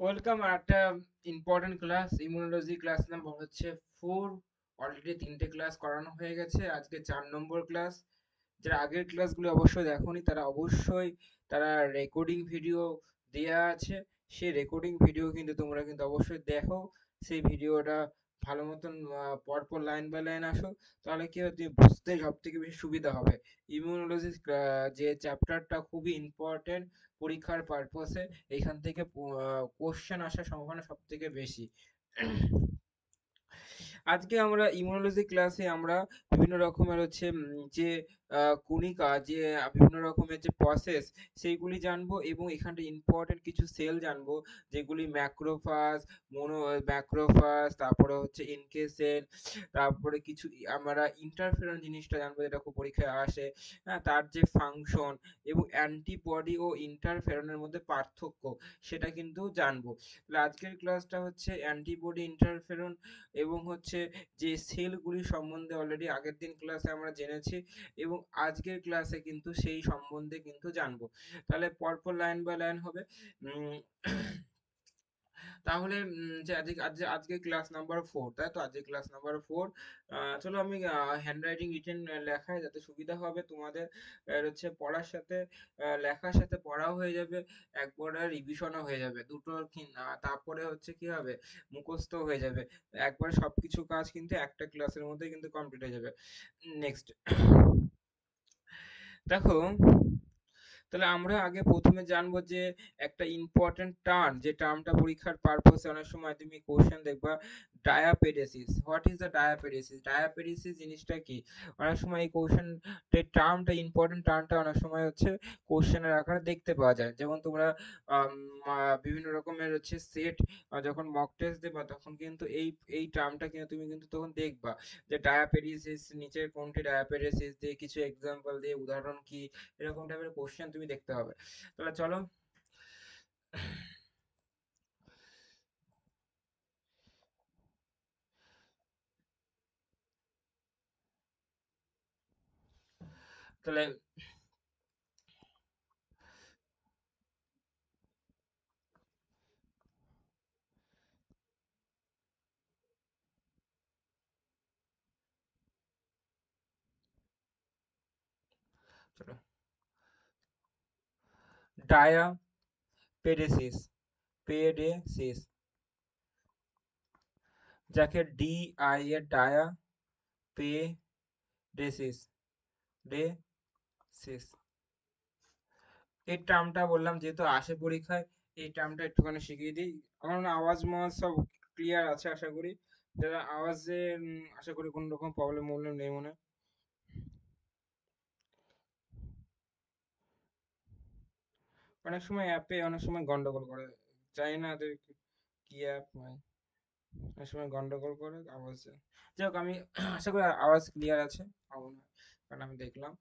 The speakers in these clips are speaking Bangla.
ওয়েলকাম একটা important class, immunology class number হচ্ছে 4। অলরেডি 3টে ক্লাস করানো হয়ে গেছে, আজকে 4 নম্বর ক্লাস। যারা আগের ক্লাসগুলো অবশ্যই দেখোনি তারা অবশ্যই তারা রেকর্ডিং ভিডিও দেয়া আছে, সেই রেকর্ডিং ভিডিও কিন্তু তোমরা কিন্তু অবশ্যই দেখো। সেই ভিডিওটা ভালো মতন পরপর লাইন বাই লাইন আসো, তাহলে কি হয় তুমি বুঝতে সব থেকে বেশি সুবিধা হবে। ইমিউনোলজি যে চ্যাপ্টারটা খুবই ইম্পর্টেন্ট পরীক্ষার পারপসে, এইখান থেকে কোশ্চেন আসার সম্ভাবনা সব থেকে বেশি। আজকে আমরা ইমিউনোলজি ক্লাসে আমরা বিভিন্ন রকমের হচ্ছে যে কণিকা, যে বিভিন্ন রকমের যে প্রসেস সেইগুলি জানবো, এবং এখানটা ইম্পর্টেন্ট কিছু সেল জানবো যেগুলি ম্যাক্রোফাজ, ম্যাক্রোফাজ, তারপরে হচ্ছে এনকে সেল, তারপরে কিছু আমরা ইন্টারফেরন জিনিসটা জানবো যেটা খুব পরীক্ষায় আসে। হ্যাঁ, তার যে ফাংশন এবং অ্যান্টিবডি ও ইন্টারফেরনের মধ্যে পার্থক্য সেটা কিন্তু জানবো। তাহলে আজকের ক্লাসটা হচ্ছে অ্যান্টিবডি, ইন্টারফেরন এবং হচ্ছে যে সেলগুলি সম্বন্ধে অলরেডি আগের দিন ক্লাসে আমরা জেনেছি, এবং আজকের ক্লাসে কিন্তু সেই সম্বন্ধে কিন্তু জানবো। তাহলে পরপর লাইন বাই লাইন হবে। উম, তাহলে যে আজকে ক্লাস নাম্বার 4, তাই তো? আজকে ক্লাস নাম্বার 4। চলো আমি হ্যান্ড রাইটিং রিটেন লেখায় যাতে সুবিধা হবে তোমাদের, হচ্ছে পড়ার সাথে লেখার সাথে পড়াও হয়ে যাবে, একবার রিভিশনও হয়ে যাবে, দুটো তারপরে হচ্ছে কি হবে, মুখস্থ হয়ে যাবে। একবার সবকিছু কাজ কিন্তু একটা ক্লাসের মধ্যে কিন্তু কমপ্লিট হয়ে যাবে। নেক্সট দেখো, তাহলে আমরা আগে প্রথমে জানবো যে একটা ইম্পর্টেন্ট টার্ম, যে টার্মটা পরীক্ষার পারপসে অনেক সময় তুমি কোশ্চেন দেখবা, diapedesis. What is the diapedesis? Diapedesis জিনিসটা কি? অনেক সময় এই কোশ্চেন টার্মটা, ইম্পর্টেন্ট টার্মটা অনেক সময় হচ্ছে কোশ্চেনের আকারে দেখতে পাওয়া যায়। যেমন তোমরা আম, বিভিন্ন রকমের হচ্ছে সেট যখন মক টেস্ট দেবা তখন কিন্তু এই টার্মটা কিন্তু তুমি কিন্তু তখন দেখবা যে ডায়াপেডেসিস নিচের কোনটি ডায়াপেডেসিস, দিয়ে কিছু এক্সাম্পল দিয়ে উদাহরণ কি, এরকম টাইপের কোশ্চেন তুমি দেখতে হবে। তাহলে চলো, তাহলে চলো, ডায়াপেডেসিস, পেডেসিস, যাকে ডি আই এর ডায়া, পেডেসিস, ডেসিস, এই টার্মটা বললাম যেহেতু আসে পরীক্ষায়, এই টার্মটা একটুখানি শিখিয়ে দিই। আমার মনে হয় আওয়াজ মাওয়াজ সব ক্লিয়ার আছে আশা করি। যারা আওয়াজে আশা করি কোনো রকম প্রবলেম নেই মনে হয়। অনেক সময় অ্যাপে অনেক সময় গন্ডগোল করে, জানি না এদের কি অ্যাপ, অনেক সময় গন্ডগোল করে আওয়াজে। যাই হোক, আমি আশা করি আওয়াজ ক্লিয়ার আছে আমার মনে হয়, কারণ আমি দেখলাম।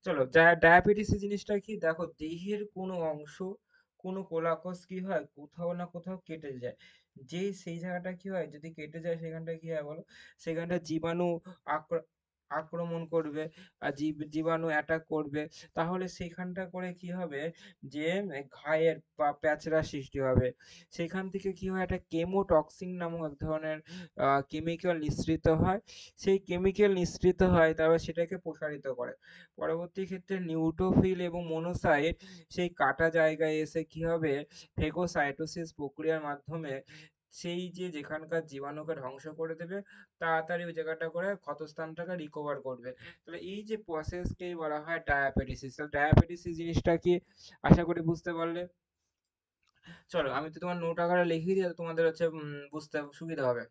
চলো, ডায়াবেটিস জিনিসটা কি, দেখো দেহের কোনো অংশ, কোনো কোলাকস কি হয়, কোথাও না কোথাও কেটে যায়। সেই জায়গাটা কি হয়, যদি কেটে যায় সেখানটা কি হয় বলো, সেখানটা জীবাণু আক্রমণ করবে, আর জীবাণু অ্যাটাক করবে। তাহলে সেখানটা করে কি হবে, যে ঘায়ের বা প্যাচরা সৃষ্টি হবে। সেখান থেকে কি হয়, একটা কেমোটক্সিন নামক এক ধরনের কেমিক্যাল নিঃসৃত হয়। সেই কেমিক্যাল নিঃসৃত হয়, তারপর সেটাকে প্রসারিত করে। পরবর্তী ক্ষেত্রে নিউট্রোফিল এবং মনোসাইট সেই কাটা জায়গায় এসে কি হবে, ফেগোসাইটোসিস প্রক্রিয়ার মাধ্যমে সেই যে যেখানকার জীবাণুকে ধ্বংস করে দেবে, তাড়াতাড়ি ওই জায়গাটা করে ক্ষতস্থানটাকে রিকভার করবে। তাহলে এই যে প্রসেসকেই বলা হয় ডায়াবেটিসিস। তাহলে ডায়াবেটিসিস জিনিসটা কি, আশা করি বুঝতে পারলে। চলো, আমি তো তোমার নোট আকারে লিখিয়ে দিই, তোমাদের হচ্ছে বুঝতে সুবিধা হবে।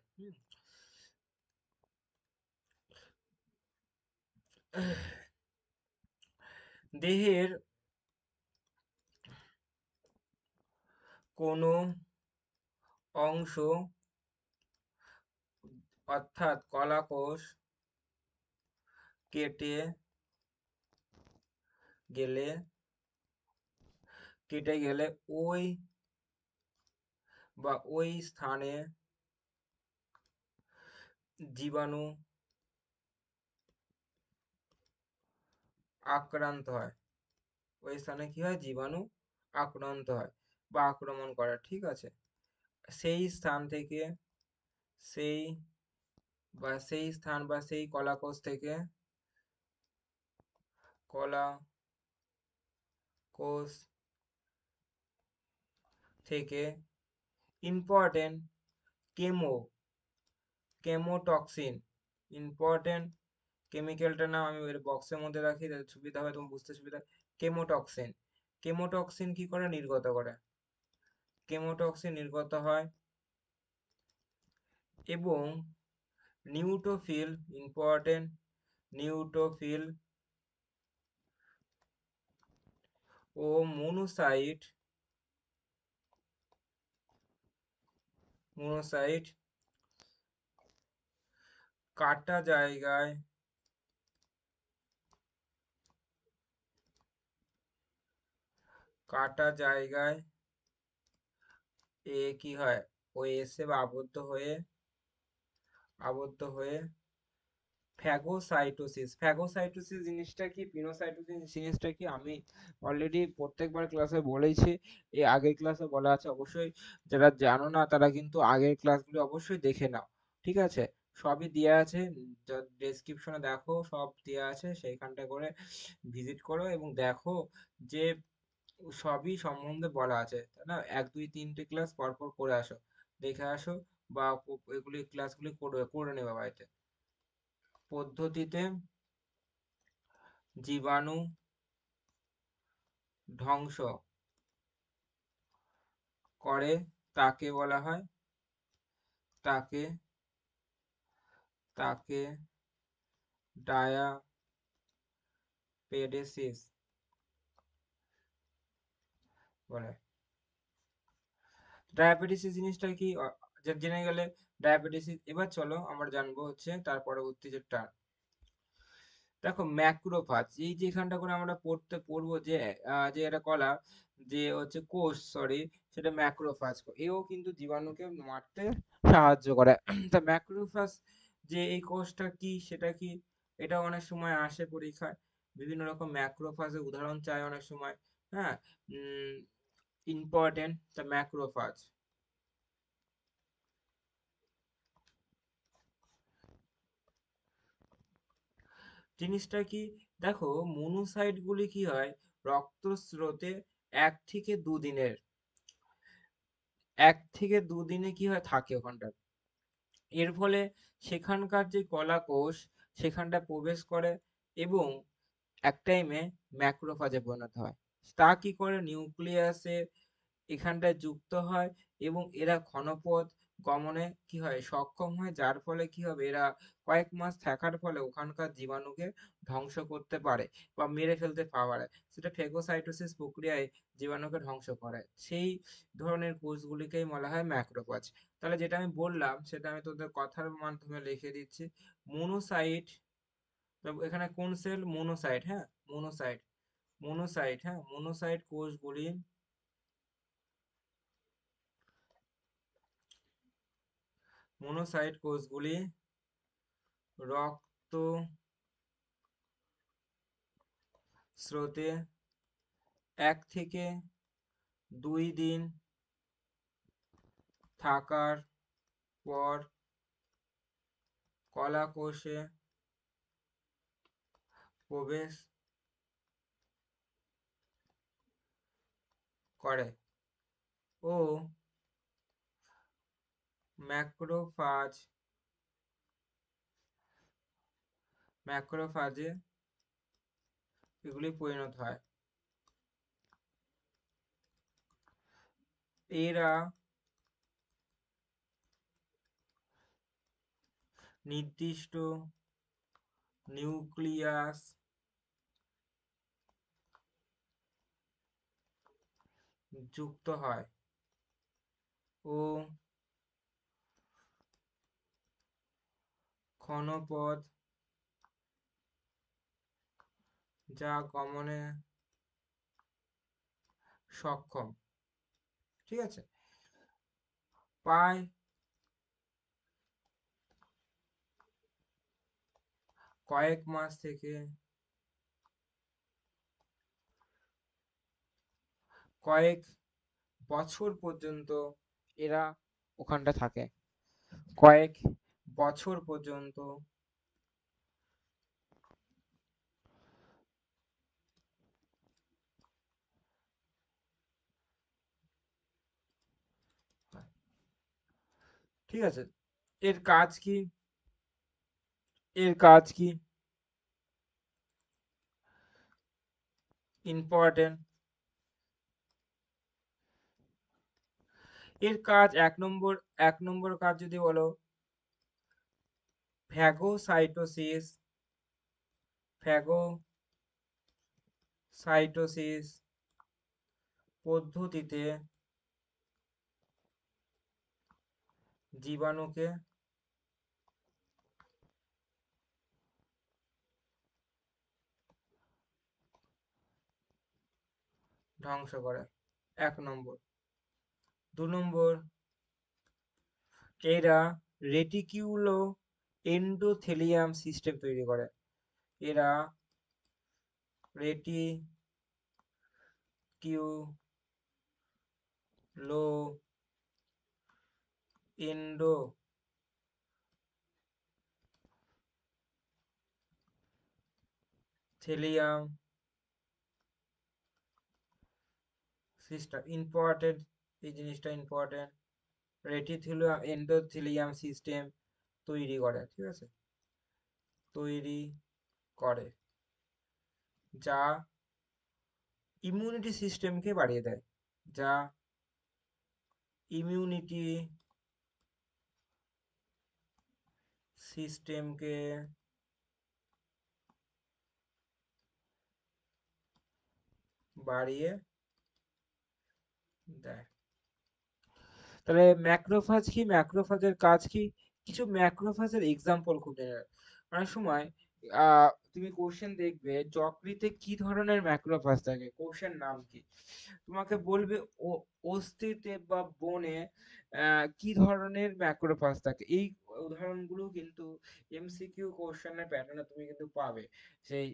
দেহের কোনো অংশ, অর্থাৎ কলাকোষ কেটে গেলে কেটে গেলে ওই ওই স্থানে জীবাণু আক্রান্ত হয়। ওই স্থানে কি হয়, জীবাণু আক্রান্ত হয় বা আক্রমণ করে, ঠিক আছে? সেই স্থান থেকে সেই সেই স্থান বা সেই কলাকোষ থেকে কলা কোষ থেকে ইম্পর্টেন্ট কেমো কেমোটক্সিন ইম্পর্টেন্ট কেমিক্যালটার নাম আমি এর বক্সের মধ্যে রাখি, তাহলে সুবিধা হয়, তোমার বুঝতে সুবিধা। কেমোটক্সিন। কেমোটক্সিন কি করে নির্গত করে? কেমোটক্সিন নির্গত হয় এবং নিউট্রোফিল ইম্পর্টেন্ট নিউট্রোফিল ও মনোসাইট মনোসাইট কাটা জায়গায় কাটা জায়গায় কি হয়, ওই এসে বা আবদ্ধ হয়ে ফ্যাগোসাইটোসিস। ফ্যাগোসাইটোসিস জিনিসটা কি, পিনোসাইটোসিস জিনিসটা কি, আমি অলরেডি প্রত্যেকবার ক্লাসে বলেছি, এই আগের ক্লাসে বলা আছে, অবশ্যই যারা জানো না তারা কিন্তু আগের ক্লাসগুলো অবশ্যই দেখে নাও, ঠিক আছে? সবই দেওয়া আছে, ডেসক্রিপশনে দেখো, সব দেওয়া আছে, সেইখানটা করে ভিজিট করো এবং দেখো যে সবই সম্বন্ধে বলা আছে, তাই না? 1 2 3টে ক্লাস পর পর করে আসো, দেখে আসো, বা এগুলি ক্লাসগুলি করে করে নেবে বাড়িতে। পদ্ধতিতে জীবাণু ধ্বংস করে তাকে বলা হয় তাকে তাকে ডায়াপেডেসিস বলে। ডায়াবেটিসিস জিনিসটা কি জেনে গেলে ডায়াবেটিসিস। এবার চলো আমরা জানবো হচ্ছে তার পরবর্তী যে টার্ম। দেখো ম্যাক্রোফাজ, এই যে এখানটা করে আমরা পড়বো যে যে এটা কলা, যে হচ্ছে কোষ, সরি, সেটা ম্যাক্রোফাজ, এও কিন্তু জীবাণুকে মারতে সাহায্য করে। তা ম্যাক্রোফাজ যে এই কোষটা কি, সেটা কি, এটা অনেক সময় আসে পরীক্ষায়, বিভিন্ন রকম ম্যাক্রোফাজের উদাহরণ চায় অনেক সময়। হ্যাঁ, ইম্পর্টেন্ট দ্য ম্যাক্রোফাজ জিনিসটা কি, দেখো মনোসাইট গুলি কি হয়, রক্ত স্রোতে 1 থেকে 2 দিনের 1 থেকে 2 দিনে কি হয় থাকে ওখানটা, এর ফলে সেখানকার যে কলা কোষ সেখানটা প্রবেশ করে এবং এক টাইমে ম্যাক্রোফাজে পরিণত হয়। তা কি করে, নিউক্লিয়াসে এখানটায় যুক্ত হয় এবং এরা ঘনপথ গমনে কি হয় সক্ষম হয়, যার ফলে কি হবে, এরা কয়েক মাস থাকার ফলে ওখানকার জীবাণুকে ধ্বংস করতে পারে বা মেরে ফেলতে পারে, সেটা ফেগোসাইটোসিস প্রক্রিয়ায় জীবাণুকে ধ্বংস করে। সেই ধরনের কোষগুলিকেই বলা হয় ম্যাক্রোফাজ। তাহলে যেটা আমি বললাম সেটা আমি তোদের কথার মাধ্যমে লিখে দিচ্ছি। মনোসাইট, এখানে কোন সেল, মনোসাইট, হ্যাঁ, মনোসাইট, হ্যাঁ, মনোসাইট কোষগুলি রক্ত স্রোতে 1 থেকে 2 দিন থাকার পর কলা কোষে প্রবেশ করে ও ম্যাক্রোফাজ ম্যাক্রোফাজে এগুলি পরিণত হয়। এরা নির্দিষ্ট নিউক্লিয়াস যুক্ত হয় ও ঘনপথ যা গমনে সক্ষম, ঠিক আছে? প্রায় কয়েক মাস থেকে কয়েক বছর পর্যন্ত এরা ওখানটা থাকে কয়েক বছর পর্যন্ত। ঠিক আছে, এর কাজ কি? এর কাজ কি? ইম্পর্টেন্ট। এর কাজ এক নম্বর কাজ যদি বলো, ফ্যাগোসাইটোসিস, ফ্যাগোসাইটোসিস পদ্ধতিতে জীবাণুকে ধ্বংস করে, 1 নম্বর। 2 নম্বর, এরা রেটিকিউলো এন্ডোথেলিয়াম সিস্টেম তৈরি করে। এরা রেটিকিউলো এন্ডোথেলিয়াম সিস্টেম, ইম্পর্টেন্ট, এই জিনিসটা ইম্পর্টেন্ট, রেটিকুলাম এন্ডোথেলিয়াম সিস্টেম তৈরি করে, ঠিক আছে, তৈরি করে, যা ইমিউনিটি সিস্টেমকে বাড়িয়ে দেয়, যা ইমিউনিটি সিস্টেমকে বাড়িয়ে দেয়। তাহলে ম্যাক্রোফাজ কি, ম্যাক্রোফাজের কাজ কি? কিছু ম্যাক্রোফাজের এক্সাম্পল খুব জেনারেল। অনেক সময় তুমি কোশ্চেন দেখবে যকৃতে কি ধরনের ম্যাক্রোফাজ থাকে, কোশ্চেন নাম কি, তোমাকে বলবে অস্থিতে বা বনে কি ধরনের ম্যাক্রোফাজ থাকে। এই উদাহরণগুলো কিন্তু এমসিকিউ কোশ্চেনের প্যাটার্নে তুমি কিন্তু পাবে সেই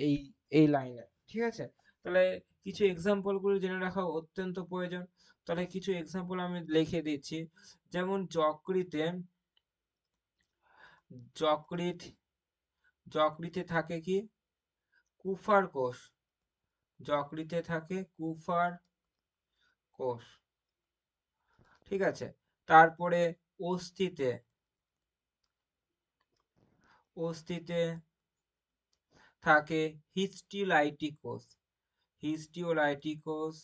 এই এই লাইনে, ঠিক আছে। তাহলে কিছু এক্সাম্পল গুলো জেনে রাখা অত্যন্ত প্রয়োজন। তাহলে কিছু এক্সাম্পল আমি লিখে দিচ্ছি। যেমন যকৃত যকৃতে থাকে কি, কুফার কোষ, যকৃতে থাকে কুফার কোষ, ঠিক আছে। তারপরে অস্থিতে অস্থিতে থাকে হিস্টিওলাইটিক কোষ, হিস্টিওলাইটিক কোষ,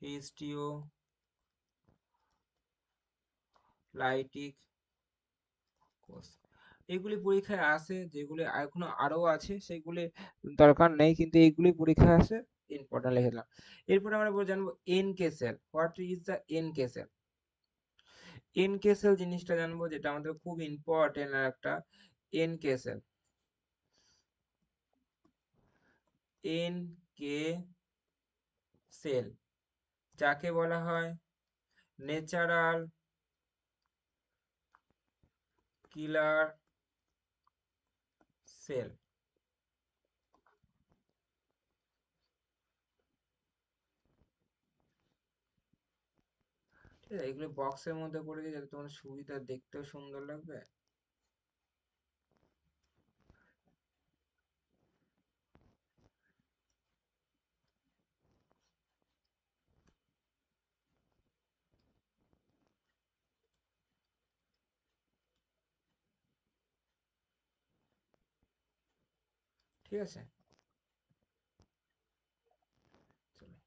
হিস্টিওলাইটিক কোষ। এগুলি পরীক্ষায় আসে, যেগুলি এখনো আরো আছে সেগুলি দরকার নেই, কিন্তু এইগুলি পরীক্ষায় আসে, ইম্পর্টেন্ট লিখে দিলাম। এরপরে আমরা জানবো NK cell. What is the NK cell? NK cell জিনিসটা জানবো, যেটা আমাদের খুব ইম্পর্টেন্ট আর একটা। এনকে সেল, এনকে সেল যাকে বলা হয় ন্যাচারাল কিলার সেল। ঠিক আছে, এগুলো বক্সের মধ্যে করে দিই যাতে তোমার সুবিধা, দেখতেও সুন্দর লাগবে। ঠিক আছে, চলো।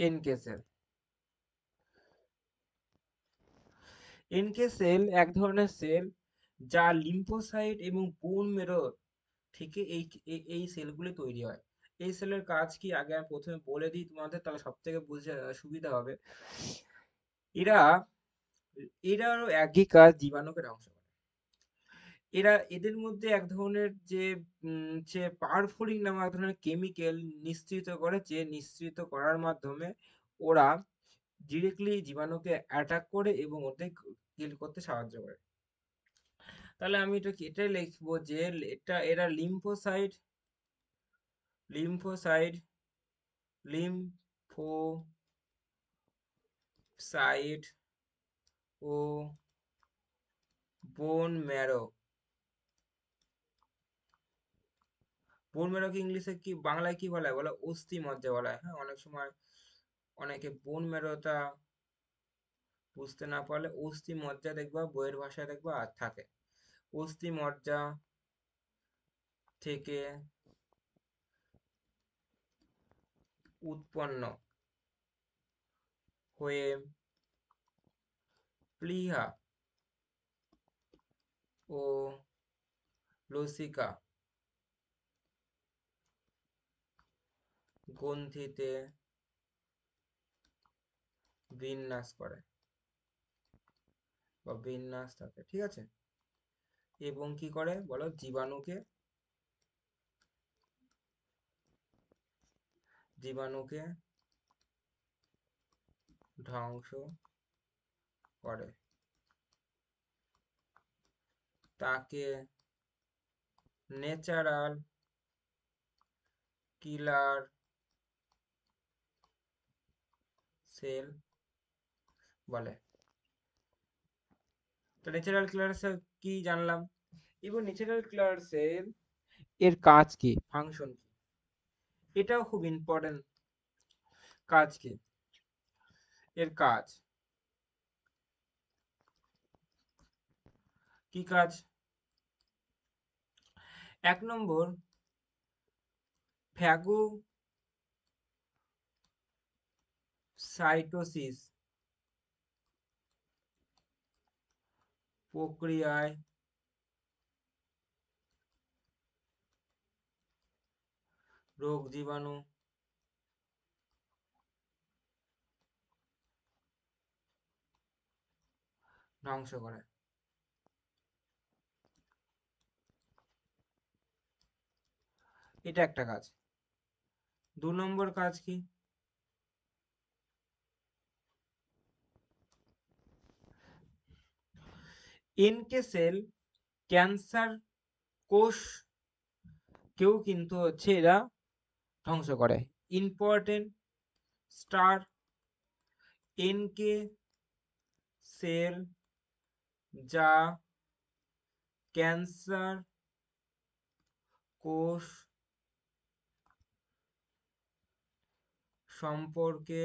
এনকে সেল, এনকে সেল এক ধরনের সেল যা লিম্ফোসাইট এবং বোন মেরো থেকে এই সেলগুলি তৈরি হয়। এই সেলের কাজ কি আগে আমি প্রথমে বলে দিই তোমাদের, তাহলে সব থেকে বুঝতে সুবিধা হবে। এরা এরারও একই কাজ, জীবাণুকে ধ্বংস করে। এদের মধ্যে এক ধরনের যে পারফোরিন নামক এক ধরনের কেমিক্যাল নিঃসৃত করে, যে নিঃসৃত করার মাধ্যমে ওরা ডিরেক্টলি জীবাণুকে অ্যাটাক করে এবং ওদের কিল করতে সাহায্য করে। তাহলে আমি এটাই লিখবো যে এরা লিম্ফোসাইট লিম্ফোসাইট ও বোন ম্যারো। বোন ম্যারোকে ইংলিশে কি, বাংলায় কি বলা হয় বলো? অস্থি মজ্জা বলা হয়। হ্যাঁ, অনেক সময় অনেকে বোন ম্যারোটা বুঝতে না পারলে অস্থি মজ্জা দেখবা বইয়ের ভাষায় দেখবা আর থাকে। অস্থি মজ্জা থেকে উৎপন্ন হয়ে প্লীহা ও লসিকা গ্রন্থিতে বিন্যাস করে বা বিন্যাস থাকে, ঠিক আছে। এবং কি করে বলো? জীবাণুকে ধ্বংস করে, তাকে ন্যাচারাল কিলার সেল বলে। তো ন্যাচারাল কিলার সেল কি জানলাম। এবার ন্যাচারাল কিলার সেল এর কাজ কি, ফাংশন কি, এটাও খুব ইম্পর্টেন্ট। কাজ কি? এর কাজ কি? কাজ 1 নম্বর, ফ্যাগোসাইটোসিস প্রক্রিয়ায় রোগ জীবাণু ধ্বংস করে। এটা একটা কাজ। 2 নম্বর কাজ কি? এনকে সেল, ক্যান্সার কোষ কেউ কিন্তু হচ্ছে এরা ধ্বংস করে। ইম্পর্টেন্ট স্টার, এনকে সেল যা ক্যান্সার কোষ সম্পর্কে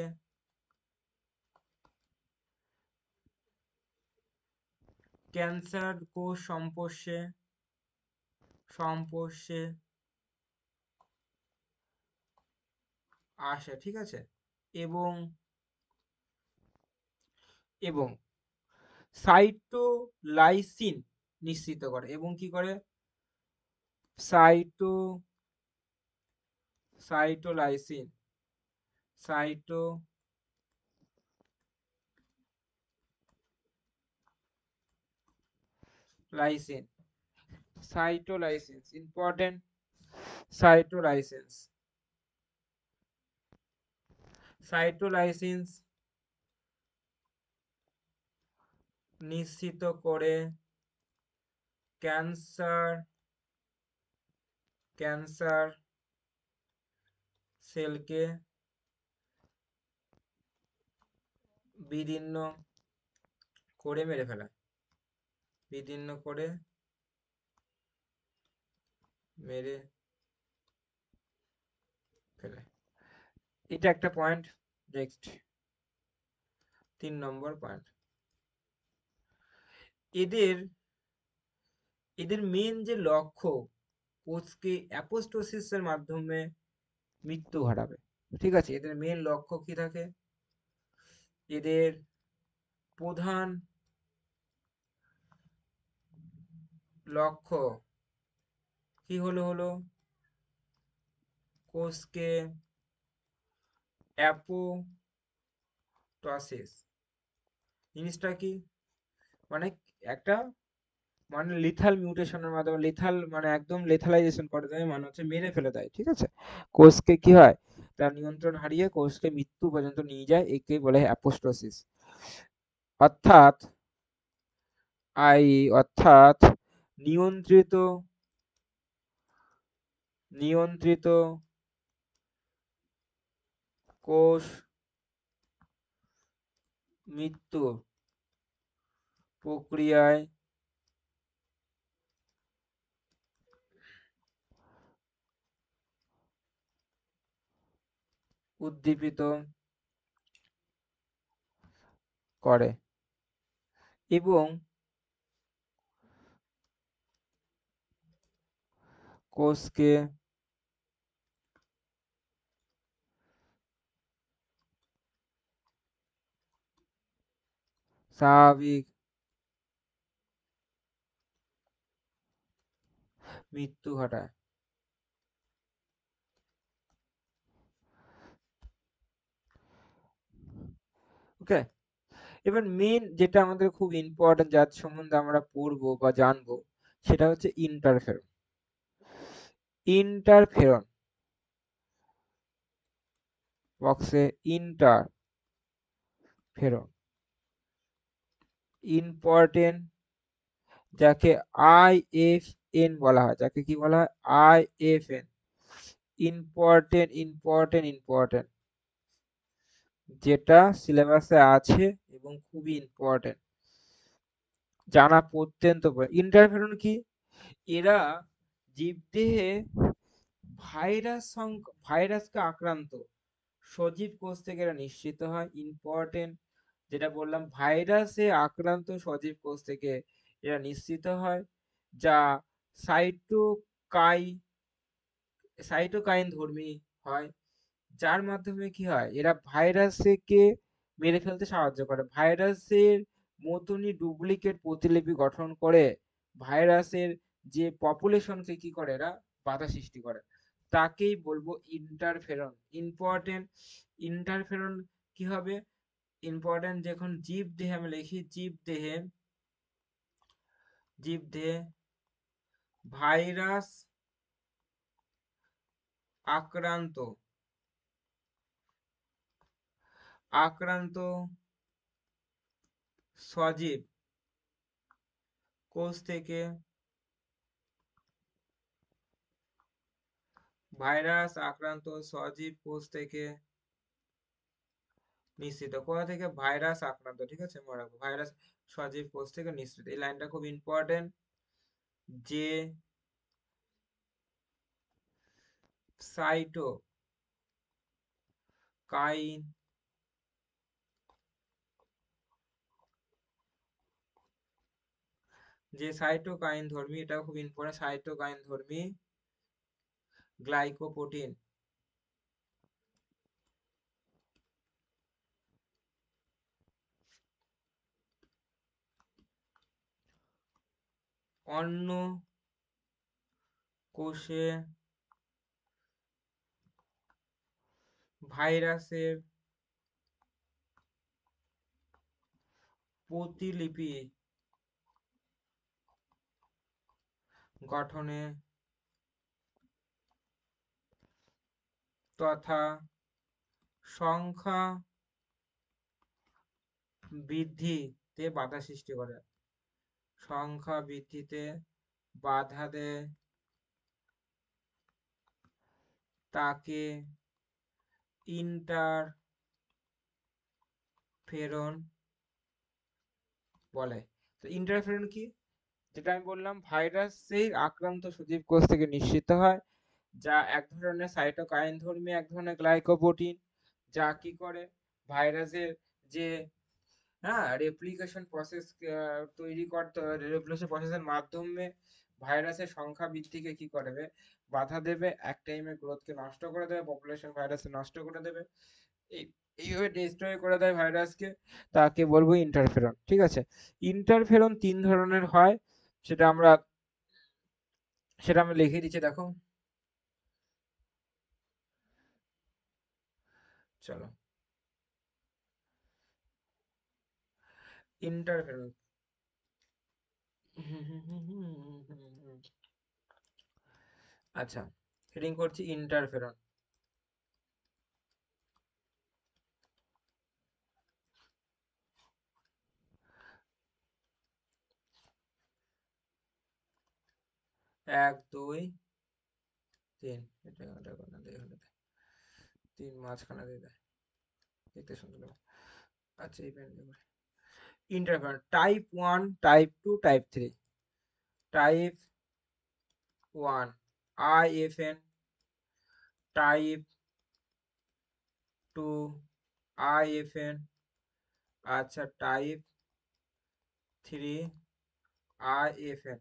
সংস্পর্শে আসে, ঠিক আছে। এবং এবং সাইটোলাইসিন নিশ্চিত করে। এবং কি করে? Cyto সাইটোলাইসিন সাইটোলাইসিন সাইটোলাইসিন important. সাইটোলাইসিন সাইটোলাইসিন নিশ্চিত করে ক্যান্সার সেলকে বিদীর্ণ করে মেরে ফেলে। বিদীর্ণ করে মেরে ফেলে। এটা একটা পয়েন্ট। নেক্সট 3 নম্বর পয়েন্ট। এদের এদের মেন যে লক্ষ্য, কোষকে অ্যাপোস্টোসিসের মাধ্যমে মৃত্যু ঘটাবে, ঠিক আছে। এদের মেন লক্ষ্য কি থাকে? এদের প্রধান লক্ষ্য কি হলো কোষকে অ্যাপোপ্টোসিস। জিনিসটা কি? মানে একটা, মানে লিথাল মিউটেশনের মাধ্যমে, লিথাল মানে একদম লেথালাইজেশন করে দেয়, মানে হচ্ছে মেরে ফেলে দেয়, ঠিক আছে। কোষকে কি হয়, তার নিয়ন্ত্রণ হারিয়ে কোষকে মৃত্যু পর্যন্ত নিয়ে যায়, একে বলে অ্যাপোস্টোসিস। অর্থাৎ অর্থাৎ নিয়ন্ত্রিত নিয়ন্ত্রিত কোষ মৃত্যু প্রক্রিয়ায় উদ্দীপিত করে এবং কোষকে স্বাভাবিক মৃত্যু ঘটায়। ওকে, এবার মেন যেটা আমাদের খুব ইম্পর্টেন্ট, যার সম্বন্ধে আমরা পড়বো বা জানবো, সেটা হচ্ছে ইন্টারফেরন। ইন্টারফেরন বক্সে ইন্টারফেরন ইম্পর্টেন্ট, যাকে IFN বলা হয়, যাকে কি বলা হয়, IFN, ইম্পর্টেন্ট ইম্পর্টেন্ট ইম্পর্টেন্ট, যেটা সিলেবাসে আছে এবং খুবই ইম্পর্টেন্ট, জানা অত্যন্ত প্রয়োজন। ইন্টারফেরন কি? এরা জীবদেহে ভাইরাসকে আক্রান্ত সজীব কোষ থেকে এরা নিঃসৃত হয়। ইম্পর্টেন্ট, যেটা বললাম, ভাইরাসে আক্রান্ত সজীব কোষ থেকে এরা নিঃসৃত হয়, যা সাইটোকাই সাইটোকাইন ধর্মী হয়, যার মাধ্যমে কি হয়, এরা ভাইরাসকে মেরে ফেলতে সাহায্য করে, ভাইরাসের মতনই ডুপ্লিকেট প্রতিলিপি গঠন করে ভাইরাসের যে পপুলেশনকে কি করে, এরা বাধা সৃষ্টি করে, তাকেই বলবো ইন্টারফেরন। ইম্পর্টেন্ট, ইন্টারফেরন কি হবে, ইম্পর্টেন্ট, যখন জীব দেহে, আমি লিখি জীব দেহে ভাইরাস আক্রান্ত আক্রান্ত সজীব কোষ থেকে ভাইরাস আক্রান্ত সজীব কোষ থেকে নিশ্চিত, কোথা থেকে, ভাইরাস আক্রান্ত, ঠিক আছে, মনে রাখবো, ভাইরাস সজীব কোষ থেকে নিশ্চিত। এই লাইনটা খুব ইম্পর্টেন্ট, যে সাইটোকাইন সাইটোকাইন ধর্মী, এটা খুব ইম্পর্টেন্ট, সাইটোকাইন ধর্মী গ্লাইকোপ্রোটিন অন্য কোষে ভাইরাসের প্রতিলিপি গঠনে তথা সংখ্যা বৃদ্ধিতে বাধা সৃষ্টি করে, সংখ্যা বৃদ্ধিতে বাধা দেয়, তাকে ইন্টারফেরন বলে। তো ইন্টারফেরন কি, যেটা আমি বললাম, ভাইরাসের আক্রান্ত সজীব কোষ থেকে নিঃসৃত হয়, যা এক ধরনের সাইটোকাইন ধর্মী এক ধরনের গ্লাইকোপ্রোটিন, যা কি করে, ভাইরাসের যে, হ্যাঁ, রেপ্লিকেশন প্রসেস তৈরি করতে, রেপ্লিকেশন প্রসেসের মাধ্যমে ভাইরাসের সংখ্যা বৃদ্ধিকে কি করবে, বাধা দেবে, এক টাইমে গ্রোথকে নষ্ট করে দেবে, পপুলেশন ভাইরাসকে নষ্ট করে দেবে, এইভাবে ডিস্ট্রয় করে দেয় ভাইরাসকে, তাকে বলবো ইন্টারফেরন। ঠিক আছে, ইন্টারফেরন 3 ধরনের হয়, সেটা আমরা সেটা আমি লিখে দিচ্ছি, দেখো, চলো, ইন্টারফেরন, আচ্ছা, হেডিং করছি ইন্টারফেরন। এক, দুই, তিন, এটা দেখো না, তিন মাঝখানে দিয়ে দেয়, দেখতে সুন্দর লাগে। আচ্ছা এই pant interferon type 1, type 2, type 3। Type 1 IFN, type 2 IFN, আচ্ছা টাইপ 3 IFN।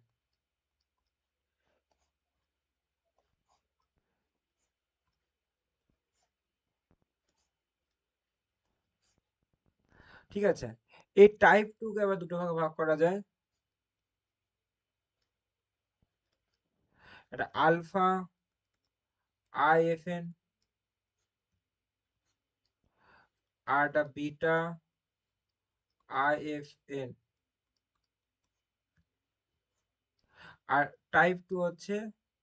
ঠিক আছে, এই টাইপ 2 কে আবার দুটো ভাগে ভাগ করা যায়। এটা আলফা IFN আর এটা বিটা IFN। আর টাইপ 2 হচ্ছে,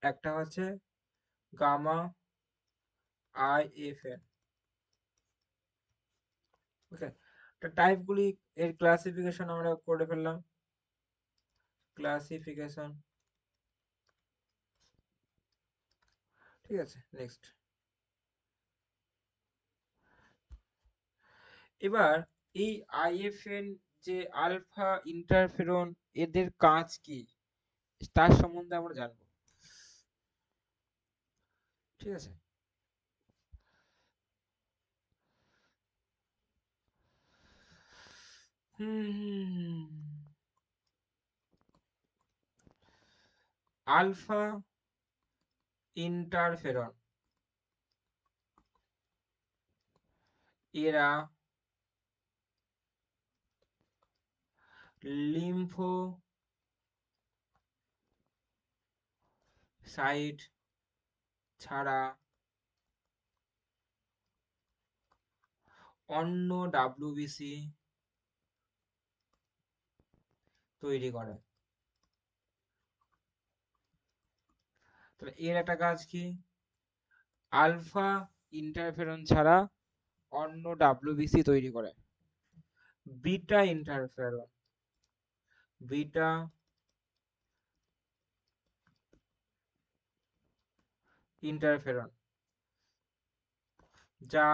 একটা হচ্ছে গামা IFN। ওকে, তো টাইপগুলি এর ক্লাসিফিকেশন আমরা করে ফেললাম। ক্লাসিফিকেশন, ঠিক আছে নেক্সট। এবার এই IFN যে আলফা ইন্টারফেরন, এদের কাজ কি তার সম্বন্ধে আমরা জানবো। ঠিক আছে, আলফা ইন্টারফেরন এরা লিম্ফোসাইট ছাড়া অন্য ডাব্লিউবিসি তৈরি করে। তাহলে এর একটা কাজ কি, আলফা ইন্টারফেরন ছাড়া অন্য ডাব্লিউবিসি তৈরি করে। বিটা ইন্টারফেরন, বিটা ইন্টারফেরন যা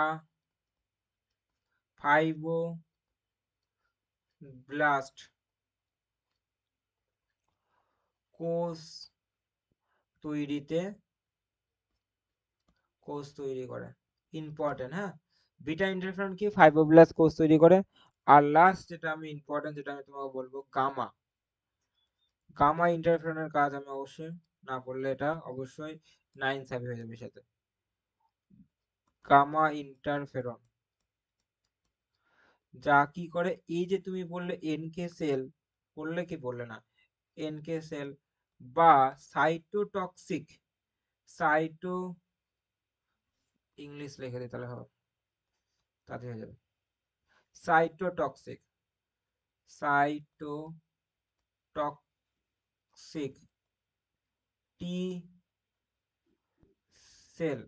ফাইব্রোব্লাস্ট কোষ তৈরিতে কোষ তৈরি করে। ইম্পর্টেন্ট, হ্যাঁ, বিটা ইন্টারফেরন কি ফাইব্রোব্লাস্ট কোষ তৈরি করে। আর লাস্ট যেটা আমি ইম্পর্টেন্ট, যেটা আমি তোমাকে বলবো, গামা। গামা ইন্টারফেরনের কাজ আমি অবশ্যই না বললে এটা অবশ্যই 9 হয়ে যাবে সাথে। গামা ইন্টারফেরন যা কি করে, এই যে তুমি বললে এনকে সেল, বললে কি বললে না, এনকে সেল বা সাইটোটক্সিক, সাইটো ইংলিশ লিখে দিই তাহলে হবে, তাতে হয়ে যাবে। সাইটোটক্সিক, সাইটোটক্সিক টি সেল,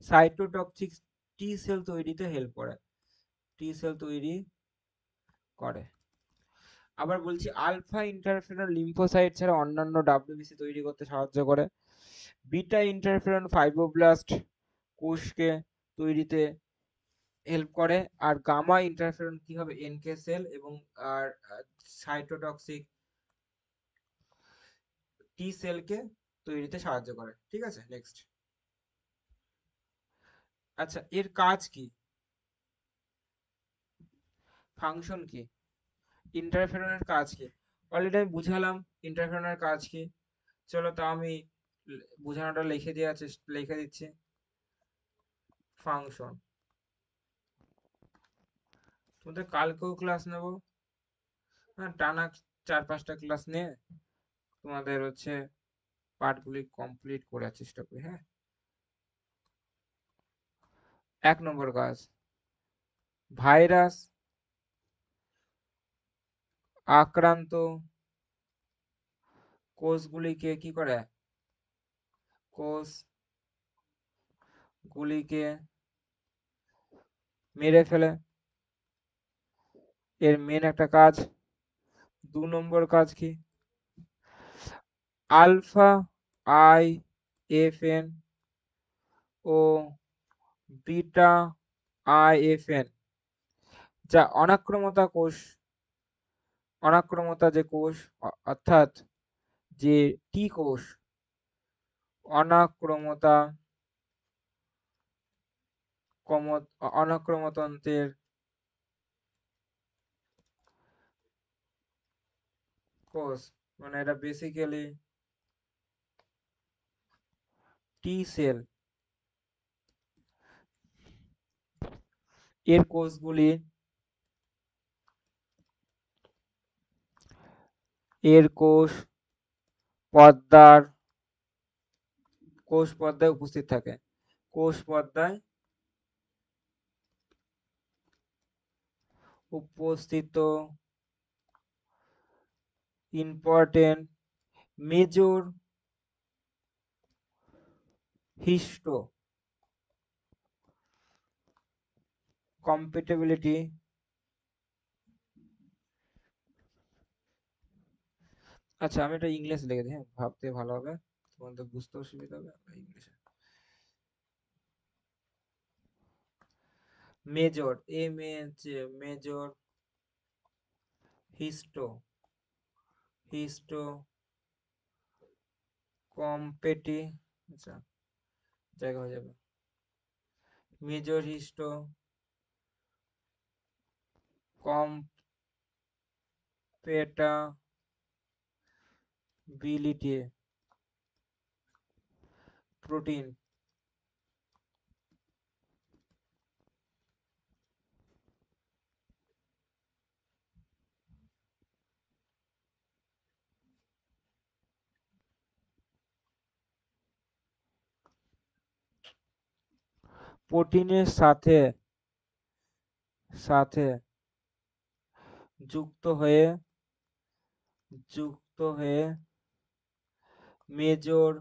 সাইটোটক্সিক টি সেল তৈরিতে হেল্প করে, টি সেল তৈরি করে। আবার বলছি আলফা ইন্টারফেরন লিম্ফোসাইট ছাড়া অন্যান্য ডাব্লিউবিসি তৈরি করতে সাহায্য করে। বিটা ইন্টারফেরন ফাইব্রোব্লাস্ট কোষকে তৈরিতে হেল্প করে। আর গামা ইন্টারফেরন কি হবে, এনকে সেল এবং আর সাইটোটক্সিক টি সেলকে তৈরিতে সাহায্য করে। ঠিক আছে নেক্সট। আচ্ছা এর কাজ কি, ফাংশন কি, ইন্টারফেরনের কাজ কি? অলরেডি আমি বুঝালাম ইন্টারফেরনের কাজ কি। চলো তা আমি বোঝানোটা লিখে দিচ্ছি। ফাংশন, তোমাদের কালকেও ক্লাস নেব, হ্যাঁ টানা 4-5টা ক্লাস নিয়ে তোমাদের হচ্ছে পার্টগুলি কমপ্লিট করার চেষ্টা করি। হ্যাঁ, 1 নম্বর কাজ, ভাইরাস আক্রান্ত কোষগুলিকে কি করে, কোষগুলিকে মেরে ফেলে, এর মেন একটা কাজ। 2 নম্বর কাজ কি, আলফা IFN ও বিটা IFN যা অনাক্রমতা কোষ, অনাক্রমতা যে কোষ অর্থাৎ যে টি কোষ অনাক্রমতা অনাক্রমতন্ত্রের কোষ, মানে এটা বেসিক্যালি টি সেল, এর কোষগুলি এর কোষ পর্দায় উপস্থিত থাকে, কোষ পর্দায় উপস্থিত ইম্পর্টেন্ট মেজর হিস্টো কম্প্যাটিবিলিটি, আচ্ছা আমি এটা ইংলিশ লিখে দিই, হ্যাঁ ভাবতে ভালো হবে, তোমাদের বুঝতেও সুবিধা হবে ইংলিশে। মেজর মেজর হিস্টো কম্পেটি, আচ্ছা জায়গা হয়ে যাবে, মেজর হিস্টো কম্পেটাবিলিটি প্রোটিন, প্রোটিনের সাথে সাথে যুক্ত হয়ে major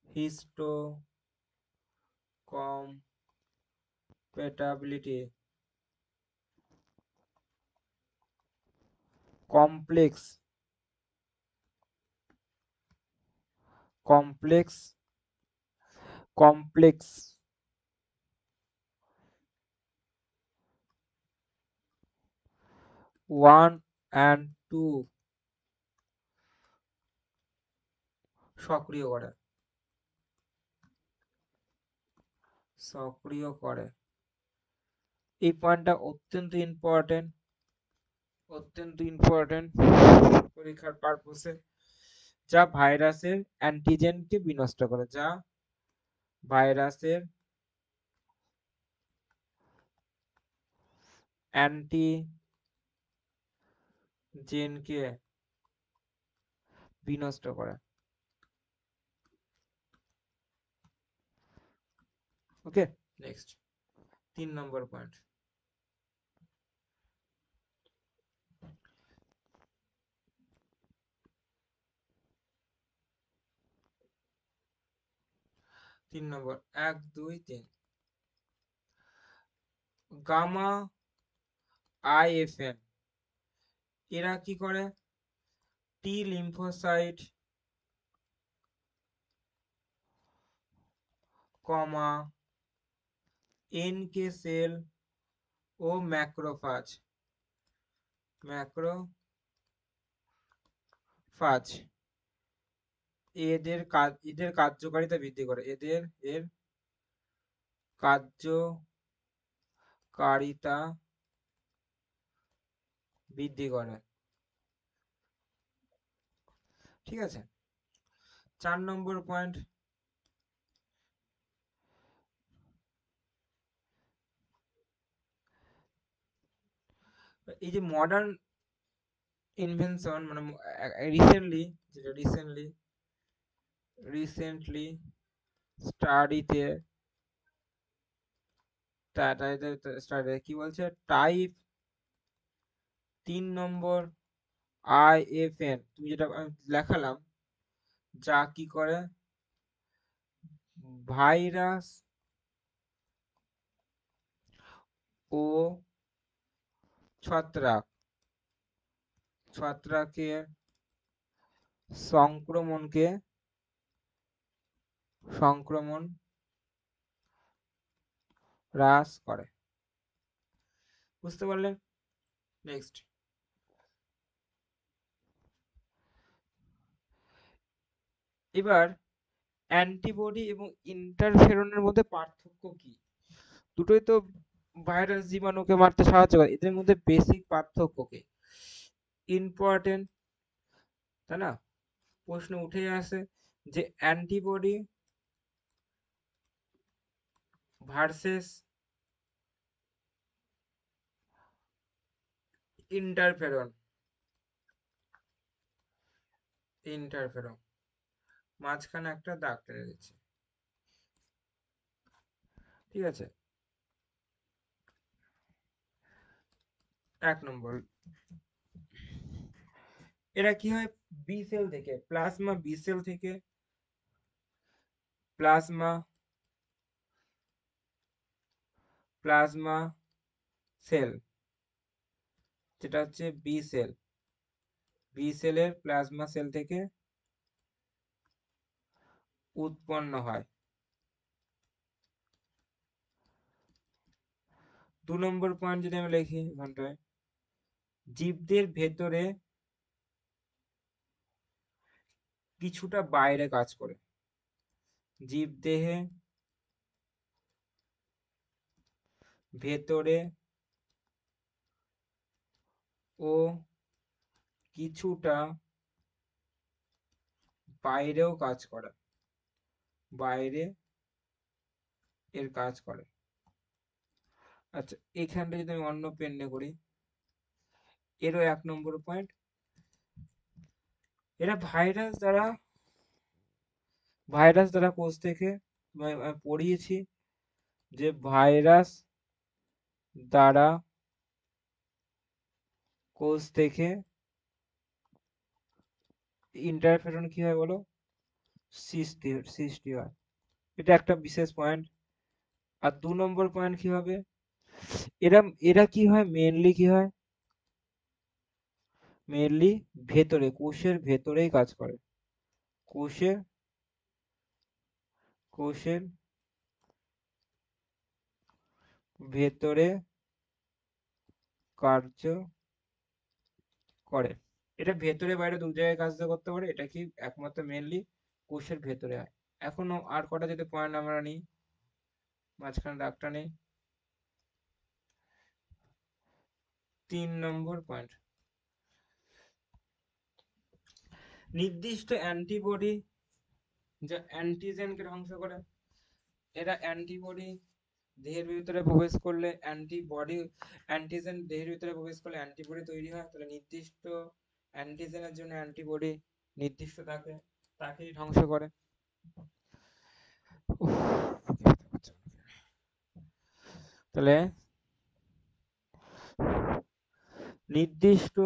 histo compatibility complex complex complex 1 and 2 সক্রিয় করে, এই পয়েন্টটা অত্যন্ত ইম্পর্টেন্ট পরীক্ষার পারপসে, যা ভাইরাসের অ্যান্টিজেনকে বিনষ্ট করে, যা ভাইরাসের অ্যান্টিজেনকে বিনষ্ট করে। ওকে, নেক্সট 3 নম্বর পয়েন্ট। তিন নম্বর 1 2 3 গামা আইএফএন এরা কি করে, টি লিম্ফোসাইট কমা এনকে সেল ও ম্যাক্রোফাজ এদের কার্যকারিতা বৃদ্ধি করে, এর কার্যকারিতা বৃদ্ধি করে, ঠিক আছে। 4 নম্বর পয়েন্ট, এই যে মডার্ন ইনভেনশন মানে রিসেন্টলি স্টাডিতে কি বলছে, টাইপ 3 নম্বর আইএফএন তুমি যেটা লেখালাম, যা কি করে ভাইরাস ও ছত্রাকের সংক্রমণ হ্রাস করে। বুঝতে পারলে? নেক্সট, এবার অ্যান্টিবডি এবং ইন্টারফেরনের মধ্যে পার্থক্য কি? দুটোই তো ভাইরাস জীবাণুকে মারতে সাহায্য করে, এদের মধ্যে বেসিক পার্থক্য কি? ইম্পর্টেন্ট, তাই না? প্রশ্ন উঠে আসে যে অ্যান্টিবডি ভার্সেস ইন্টারফেরন। ইন্টারফেরন মাঝখানে একটা দাগ টেনে দিচ্ছে, ঠিক আছে? 1 নম্বর, এরা কি হয়? বি সেল থেকে, প্লাজমা বি সেল থেকে, প্লাজমা প্লাজমা সেল, যেটা হচ্ছে বি সেল, বি সেলের প্লাজমা সেল থেকে উৎপন্ন হয়। 2 নম্বর পয়েন্ট যদি আমি লিখি এখানটায়, জীবদের ভেতরে কিছুটা বাইরে কাজ করে, জীবদেহে ভেতরে ও কিছুটা বাইরেও কাজ করে, বাইরে এর কাজ করে। আচ্ছা, এখানটা যদি আমি অন্য পেন নিয়ে করি, এরও 1 নম্বর পয়েন্ট, এরা ভাইরাস দ্বারা কোষ থেকে, আমি পড়িয়েছি যে ভাইরাস দ্বারা কোষ থেকে ইন্টারফেরন কি হয় বলো? সৃষ্টি হয়। এটা একটা বিশেষ পয়েন্ট। আর 2 নম্বর পয়েন্ট কি হবে? এরা এরা কি হয়, মেনলি কি হয়, মেনলি ভেতরে, কোষের ভেতরেই কাজ করে, কোষের কোষের ভেতরে কার্য করে। এটা ভেতরে বাইরে দু জায়গায় কাজ করতে পারে, এটা কি একমাত্র মেনলি কোষের ভেতরে হয়। এখনো আর কটা যদি পয়েন্ট আমরা নিই, মাঝখানে দাগটা নেই। 3 নম্বর পয়েন্ট, নির্দিষ্ট অ্যান্টিবডি যা অ্যান্টিজেনকে ধ্বংস করে। এরা অ্যান্টিবডি দেহের ভিতরে প্রবেশ করলে অ্যান্টিজেন দেহের ভিতরে প্রবেশ করলে অ্যান্টিবডি তৈরি হয়। তাহলে নির্দিষ্ট অ্যান্টিজেনের জন্য অ্যান্টিবডি নির্দিষ্ট থাকে, তাকেই ধ্বংস করে। তাহলে নির্দিষ্ট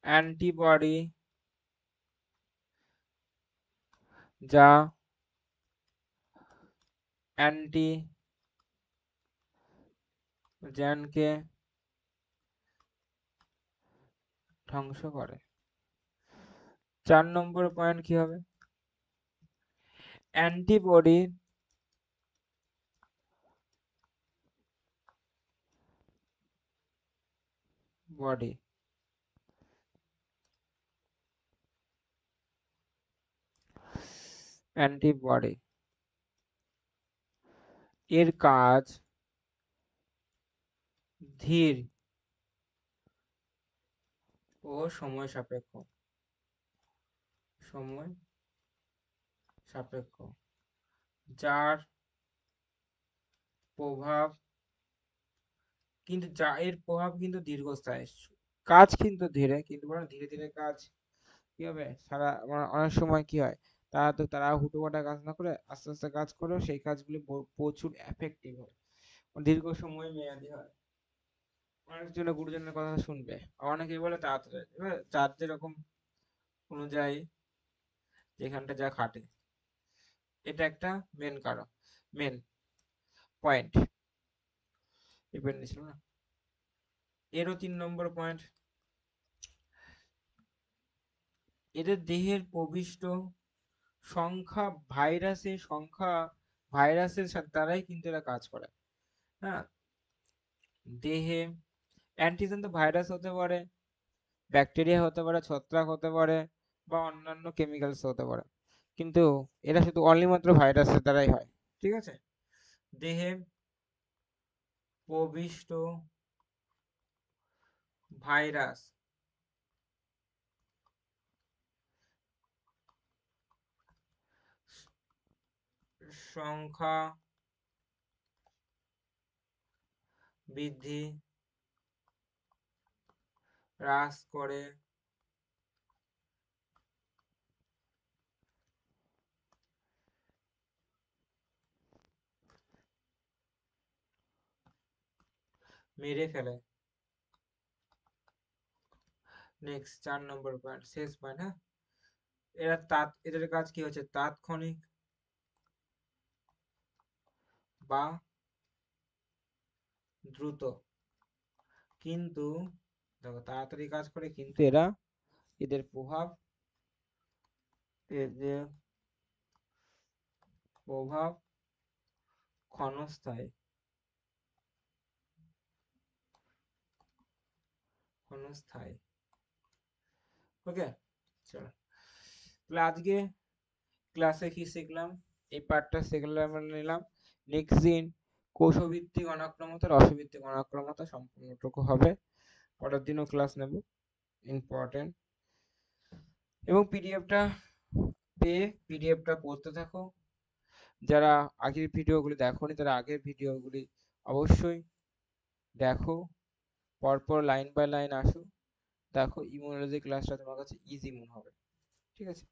অ্যান্টিবডি যা অ্যান্টিজেনকে ধ্বংস করে। 4 নম্বর পয়েন্ট কি হবে? অ্যান্টিবডি বডি অ্যান্টিবডি এর কাজ ধীর ও সময় সাপেক্ষ, সময় সাপেক্ষ, যার প্রভাব এর প্রভাব কিন্তু দীর্ঘস্থায়ী। কাজ কিন্তু ধীরে, কিন্তু ধীরে ধীরে কাজ কি হবে, অনেক সময় কি হয়, তারা হুটোপাটা কাজ না করে আস্তে আস্তে কাজ করেও সেই কাজগুলি প্রচুর এফেক্টিভ হয়, দীর্ঘ সময় মেয়াদি হয়। অনেকজনে গুরুজনের কথা শুনবে, অনেকে বলে তাড়াতাড়ি, এবার যার যেরকম অনুযায়ী যেখানটা যা খাটে, এটা একটা মেন কারণ, মেন পয়েন্ট। ডিপেন্ড ছিল না। এরও 3 নম্বর পয়েন্ট, এদের দেহের প্রবিষ্ট সংখ্যা ভাইরাসের সাথে দ্বারাই কিন্তু এরা কাজ করে। হ্যাঁ, দেহে অ্যান্টিজেন তো ভাইরাস হতে পারে, ব্যাকটেরিয়া হতে পারে, ছত্রাক হতে পারে, বা অন্যান্য কেমিক্যালস হতে পারে, কিন্তু এরা শুধু অনলি মাত্র ভাইরাসের দ্বারাই হয়। ঠিক আছে, দেহে প্রবিষ্ট ভাইরাস সংখ্যা বৃদ্ধি হ্রাস করে মেরে ফেলে। নেক্সট 4 নম্বর পয়েন্ট, শেষ পয়েন্ট। হ্যাঁ, এদের কাজ কি হচ্ছে, তাৎক্ষণিক বা দ্রুত, কিন্তু দেখো তাড়াতাড়ি কাজ করে, কিন্তু এদের প্রভাব এদের প্রভাব ক্ষণস্থায়ী। ক্ষণস্থায়ী। ওকে, চলো তাহলে আজকে ক্লাসে কি শিখলাম, এই পার্টটা শিখলাম, আমরা নিলাম। নেক্সট দিন কোষভিত্তিক অনাক্রমতা, রসভিত্তিক অনাক্রমতা সম্পূর্ণটুকু হবে, পরের দিনও ক্লাস নেব, ইম্পর্টেন্ট। এবং পিডিএফটা পড়তে থাকো। যারা আগের ভিডিওগুলি দেখোনি তারা আগের ভিডিওগুলি অবশ্যই দেখো, পরপর লাইন বাই লাইন আসো, দেখো ইমিউনোলজি ক্লাসটা তোমার কাছে ইজি মনে হবে। ঠিক আছে,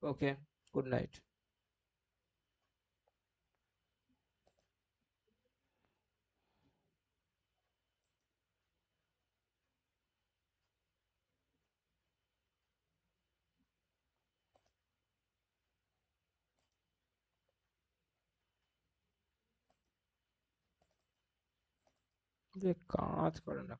ওকে, গুড নাইট। যে কাজ করে না।